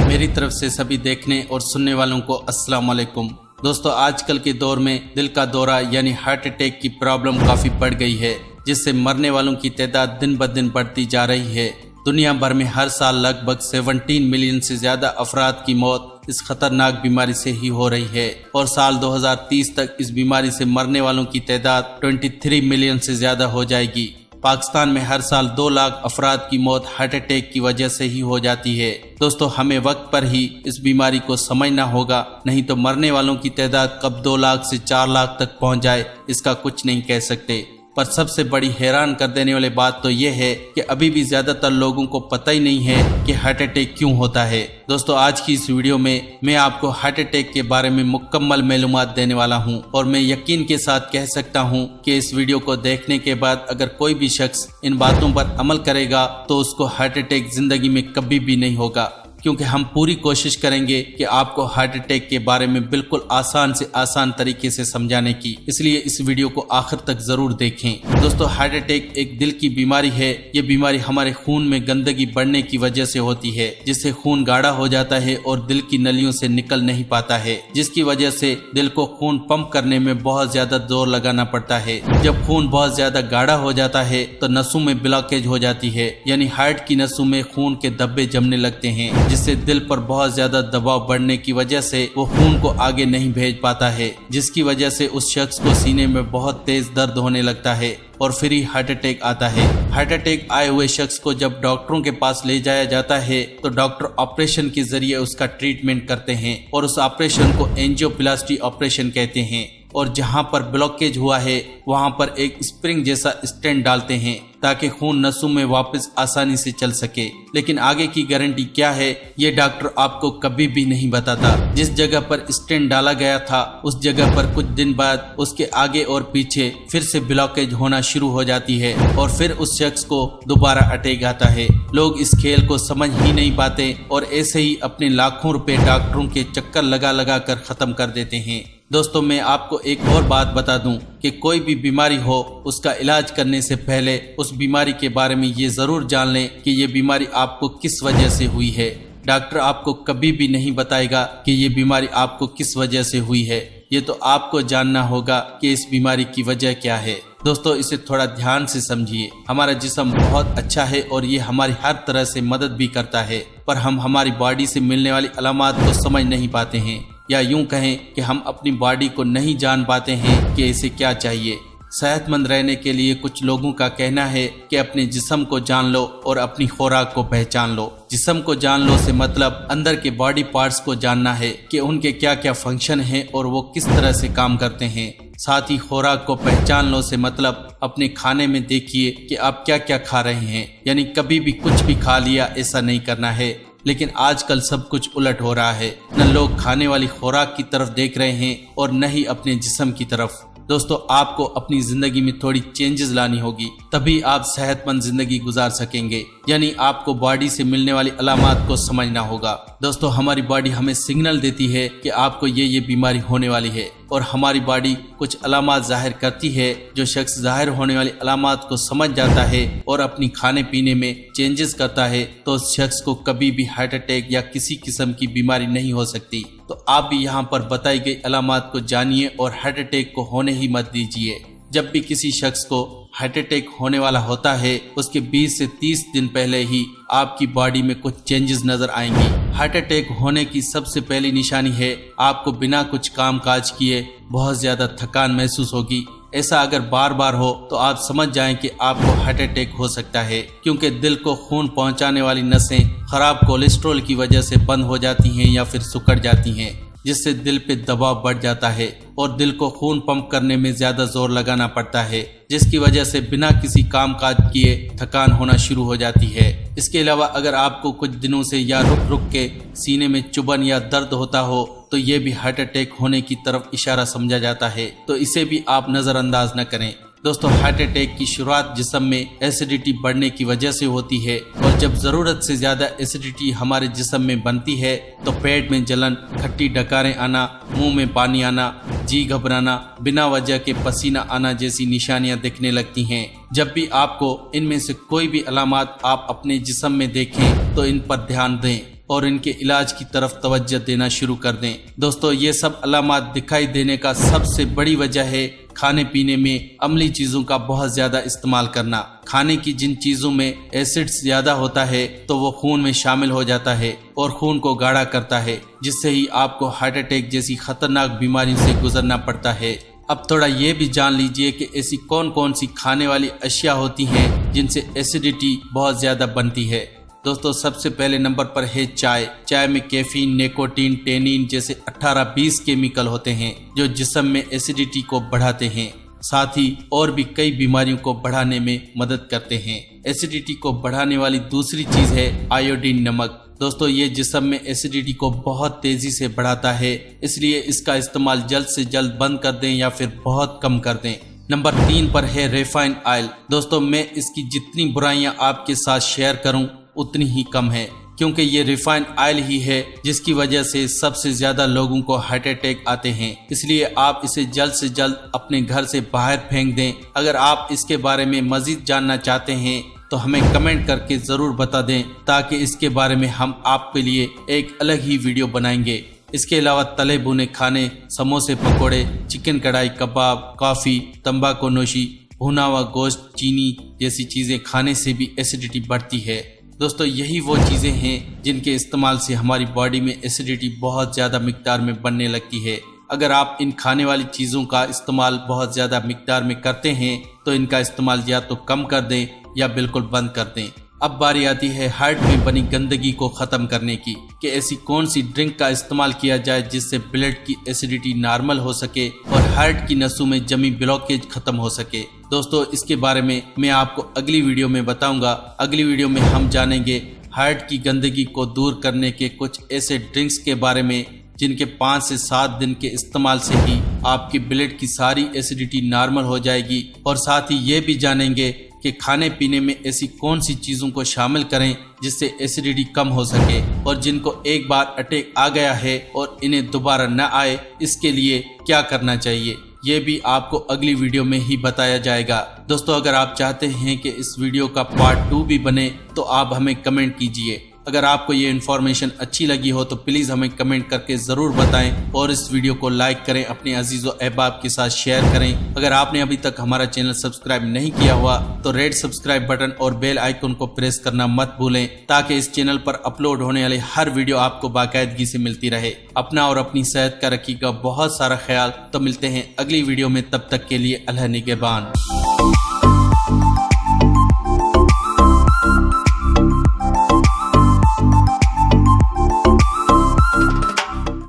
मेरी तरफ से सभी देखने और सुनने वालों को अस्सलाम वालेकुम। दोस्तों, आजकल के दौर में दिल का दौरा यानी हार्ट अटैक की प्रॉब्लम काफ़ी बढ़ गई है, जिससे मरने वालों की तादाद दिन ब दिन बढ़ती जा रही है। दुनिया भर में हर साल लगभग 17 मिलियन से ज़्यादा अफराद की मौत इस खतरनाक बीमारी से ही हो रही है और साल 2030 तक इस बीमारी से मरने वालों की तादाद 23 मिलियन से ज़्यादा हो जाएगी। पाकिस्तान में हर साल 2 लाख अफराद की मौत हार्ट अटैक की वजह से ही हो जाती है। दोस्तों, हमें वक्त पर ही इस बीमारी को समझना होगा, नहीं तो मरने वालों की तादाद कब 2 लाख से 4 लाख तक पहुंच जाए इसका कुछ नहीं कह सकते। पर सबसे बड़ी हैरान कर देने वाली बात तो यह है कि अभी भी ज्यादातर लोगों को पता ही नहीं है कि हार्ट अटैक क्यों होता है। दोस्तों, आज की इस वीडियो में मैं आपको हार्ट अटैक के बारे में मुकम्मल मालूमात देने वाला हूं और मैं यकीन के साथ कह सकता हूं कि इस वीडियो को देखने के बाद अगर कोई भी शख्स इन बातों पर अमल करेगा तो उसको हार्ट अटैक जिंदगी में कभी भी नहीं होगा, क्योंकि हम पूरी कोशिश करेंगे कि आपको हार्ट अटैक के बारे में बिल्कुल आसान से आसान तरीके से समझाने की, इसलिए इस वीडियो को आखिर तक जरूर देखें। दोस्तों, हार्ट अटैक एक दिल की बीमारी है। ये बीमारी हमारे खून में गंदगी बढ़ने की वजह से होती है, जिससे खून गाढ़ा हो जाता है और दिल की नलियों से निकल नहीं पाता है, जिसकी वजह से दिल को खून पंप करने में बहुत ज्यादा जोर लगाना पड़ता है। जब खून बहुत ज्यादा गाढ़ा हो जाता है तो नसों में ब्लॉकेज हो जाती है, यानी हार्ट की नसों में खून के धब्बे जमने लगते हैं, जिससे दिल पर बहुत ज्यादा दबाव बढ़ने की वजह से वो खून को आगे नहीं भेज पाता है, जिसकी वजह से उस शख्स को सीने में बहुत तेज दर्द होने लगता है और फिर ही हार्ट अटैक आता है। हार्ट अटैक आए हुए शख्स को जब डॉक्टरों के पास ले जाया जाता है तो डॉक्टर ऑपरेशन के जरिए उसका ट्रीटमेंट करते हैं और उस ऑपरेशन को एंजियोप्लास्टी ऑपरेशन कहते हैं। और जहां पर ब्लॉकेज हुआ है वहां पर एक स्प्रिंग जैसा स्टेंट डालते हैं ताकि खून नसों में वापस आसानी से चल सके। लेकिन आगे की गारंटी क्या है ये डॉक्टर आपको कभी भी नहीं बताता। जिस जगह पर स्टेंट डाला गया था उस जगह पर कुछ दिन बाद उसके आगे और पीछे फिर से ब्लॉकेज होना शुरू हो जाती है और फिर उस शख्स को दोबारा अटैक आता है। लोग इस खेल को समझ ही नहीं पाते और ऐसे ही अपने लाखों रुपए डॉक्टरों के चक्कर लगा लगा कर खत्म कर देते हैं। दोस्तों, मैं आपको एक और बात बता दूं कि कोई भी बीमारी हो उसका इलाज करने से पहले उस बीमारी के बारे में ये जरूर जान लें कि ये बीमारी आपको किस वजह से हुई है। डॉक्टर आपको कभी भी नहीं बताएगा कि ये बीमारी आपको किस वजह से हुई है, ये तो आपको जानना होगा कि इस बीमारी की वजह क्या है। दोस्तों, इसे थोड़ा ध्यान से समझिए। हमारा जिस्म बहुत अच्छा है और ये हमारी हर तरह से मदद भी करता है, पर हम हमारी बॉडी से मिलने वाली अलामात को समझ नहीं पाते हैं, या यूं कहें कि हम अपनी बॉडी को नहीं जान पाते हैं कि इसे क्या चाहिए। सेहतमंद रहने के लिए कुछ लोगों का कहना है कि अपने जिस्म को जान लो और अपनी खुराक को पहचान लो। जिस्म को जान लो से मतलब अंदर के बॉडी पार्ट्स को जानना है कि उनके क्या क्या फंक्शन हैं और वो किस तरह से काम करते हैं। साथ ही खुराक को पहचान लो से मतलब अपने खाने में देखिए कि आप क्या क्या खा रहे हैं, यानी कभी भी कुछ भी खा लिया ऐसा नहीं करना है। लेकिन आजकल सब कुछ उलट हो रहा है, न लोग खाने वाली खुराक की तरफ देख रहे हैं और न ही अपने जिस्म की तरफ। दोस्तों, आपको अपनी जिंदगी में थोड़ी चेंजेस लानी होगी, तभी आप सेहतमंद जिंदगी गुजार सकेंगे। यानी आपको बॉडी से मिलने वाली अलामात को समझना होगा। दोस्तों, हमारी बॉडी हमें सिग्नल देती है कि आपको ये बीमारी होने वाली है और हमारी बॉडी कुछ अलामात जाहिर करती है। जो शख्स जाहिर होने वाली अलामात को समझ जाता है और अपनी खाने पीने में चेंजेस करता है तो उस शख्स को कभी भी हार्ट अटैक या किसी किस्म की बीमारी नहीं हो सकती। तो आप भी यहाँ पर बताई गई अलामात को जानिए और हार्ट अटैक को होने ही मत दीजिए। जब भी किसी शख्स को हार्ट अटैक होने वाला होता है उसके 20 से 30 दिन पहले ही आपकी बॉडी में कुछ चेंजेस नजर आएंगी। हार्ट अटैक होने की सबसे पहली निशानी है आपको बिना कुछ काम काज किए बहुत ज्यादा थकान महसूस होगी। ऐसा अगर बार बार हो तो आप समझ जाएं कि आपको हार्ट अटैक हो सकता है, क्योंकि दिल को खून पहुंचाने वाली नसें खराब कोलेस्ट्रॉल की वजह से बंद हो जाती हैं या फिर सिकुड़ जाती हैं, जिससे दिल पे दबाव बढ़ जाता है और दिल को खून पंप करने में ज्यादा जोर लगाना पड़ता है, जिसकी वजह से बिना किसी काम काज किए थकान होना शुरू हो जाती है। इसके अलावा अगर आपको कुछ दिनों से या रुक रुक के सीने में चुभन या दर्द होता हो तो ये भी हार्ट अटैक होने की तरफ इशारा समझा जाता है, तो इसे भी आप नजरअंदाज न करें। दोस्तों, हार्ट अटैक की शुरुआत जिस्म में एसिडिटी बढ़ने की वजह से होती है और जब जरूरत से ज्यादा एसिडिटी हमारे जिस्म में बनती है तो पेट में जलन, खट्टी डकारें आना, मुंह में पानी आना, जी घबराना, बिना वजह के पसीना आना जैसी निशानियां दिखने लगती हैं। जब भी आपको इनमें से कोई भी अलामात आप अपने जिस्म में देखें तो इन पर ध्यान दें। اور ان کے علاج کی طرف توجہ دینا شروع کر دیں۔ دوستو یہ سب علامات دکھائی دینے کا سب سے بڑی وجہ ہے کھانے پینے میں عملی چیزوں کا بہت زیادہ استعمال کرنا۔ کھانے کی جن چیزوں میں ایسڈ زیادہ ہوتا ہے تو وہ خون میں شامل ہو جاتا ہے اور خون کو گاڑھا کرتا ہے، جس سے ہی آپ کو ہارٹ اٹیک جیسی خطرناک بیماریوں سے گزرنا پڑتا ہے۔ اب تھوڑا یہ بھی جان لیجئے کہ ایسی کون کون سی کھانے والی اشیاء ہوتی ہیں جن سے ایسیڈیٹی بہت زیادہ بنتی ہے۔ دوستو سب سے پہلے نمبر پر ہے چائے۔ چائے میں کیفین، نیکوٹین، ٹینین جیسے 18-20 کیمیکل ہوتے ہیں جو جسم میں ایسیڈیٹی کو بڑھاتے ہیں، ساتھ ہی اور بھی کئی بیماریوں کو بڑھانے میں مدد کرتے ہیں۔ ایسیڈیٹی کو بڑھانے والی دوسری چیز ہے آیوڈین نمک۔ دوستو یہ جسم میں ایسیڈیٹی کو بہت تیزی سے بڑھاتا ہے، اس لیے اس کا استعمال جلد سے جلد بند کر دیں یا پھر بہت کم کر دیں۔ نمبر 3 پر ہے ریفائنڈ آئل۔ دوستو میں اس کی جتنی برائیاں آپ کے ساتھ شیئر کروں اتنی ہی کم ہے، کیونکہ یہ ریفائنڈ آئل ہی ہے جس کی وجہ سے سب سے زیادہ لوگوں کو ہارٹ اٹیک آتے ہیں، اس لیے آپ اسے جلد سے جلد اپنے گھر سے باہر پھینک دیں۔ اگر آپ اس کے بارے میں مزید جاننا چاہتے ہیں تو ہمیں کمنٹ کر کے ضرور بتا دیں تاکہ اس کے بارے میں ہم آپ کے لیے ایک الگ ہی ویڈیو بنائیں گے۔ اس کے علاوہ تلے بھونے کھانے، سموسے، پکوڑے، چکن کڑھائی، کباب، کافی، تمباکو نوشی، بھونا ہوا گوشت، چینی جیسی چیزیں کھانے سے بھی ایسیڈیٹی بڑھتی ہے۔ دوستو یہی وہ چیزیں ہیں جن کے استعمال سے ہماری باڈی میں ایسیڈیٹی بہت زیادہ مقدار میں بننے لگتی ہے۔ اگر آپ ان کھانے والی چیزوں کا استعمال بہت زیادہ مقدار میں کرتے ہیں تو ان کا استعمال یا تو کم کر دیں یا بالکل بند کر دیں۔ اب باری آتی ہے ہارٹ میں بنی گندگی کو ختم کرنے کی، کہ ایسی کون سی ڈرنک کا استعمال کیا جائے جس سے بلڈ کی ایسیڈیٹی نارمل ہو سکے اور ہارٹ کی نسوں میں جمی بلاکیج ختم ہو سکے۔ دوستو اس کے بارے میں آپ کو اگلی ویڈیو میں بتاؤں گا۔ اگلی ویڈیو میں ہم جانیں گے ہارٹ کی گندگی کو دور کرنے کے کچھ ایسے ڈرنکس کے بارے میں جن کے 5 سے 7 دن کے استعمال سے ہی آپ کی بلڈ کی ساری ایسیڈیٹی نارمل ہو جائے گی، اور ساتھ ہی یہ بھی جانیں گے کہ کھانے پینے میں ایسی کون سی چیزوں کو شامل کریں جس سے ایسیڈیٹی کم ہو سکے، اور جن کو ایک بار اٹیک آ گیا ہے اور انہیں دوبارہ نہ آئے اس کے لیے کیا کرنا چاہیے، یہ بھی آپ کو اگلی ویڈیو میں ہی بتایا جائے گا۔ دوستو اگر آپ چاہتے ہیں کہ اس ویڈیو کا پارٹ 2 بھی بنے تو آپ ہمیں کمنٹ کیجئے۔ اگر آپ کو یہ انفارمیشن اچھی لگی ہو تو پلیز ہمیں کمنٹ کر کے ضرور بتائیں اور اس ویڈیو کو لائک کریں، اپنے عزیز و احباب کے ساتھ شیئر کریں۔ اگر آپ نے ابھی تک ہمارا چینل سبسکرائب نہیں کیا ہوا تو ریڈ سبسکرائب بٹن اور بیل آئیکن کو پریس کرنا مت بھولیں تاکہ اس چینل پر اپلوڈ ہونے والے ہر ویڈیو آپ کو باقاعدگی سے ملتی رہے۔ اپنا اور اپنی صحت کا رکھیے گا بہت سارا خیال۔ تو ملتے ہیں اگلی ویڈیو میں، تب تک کے لیے اللہ نگہبان۔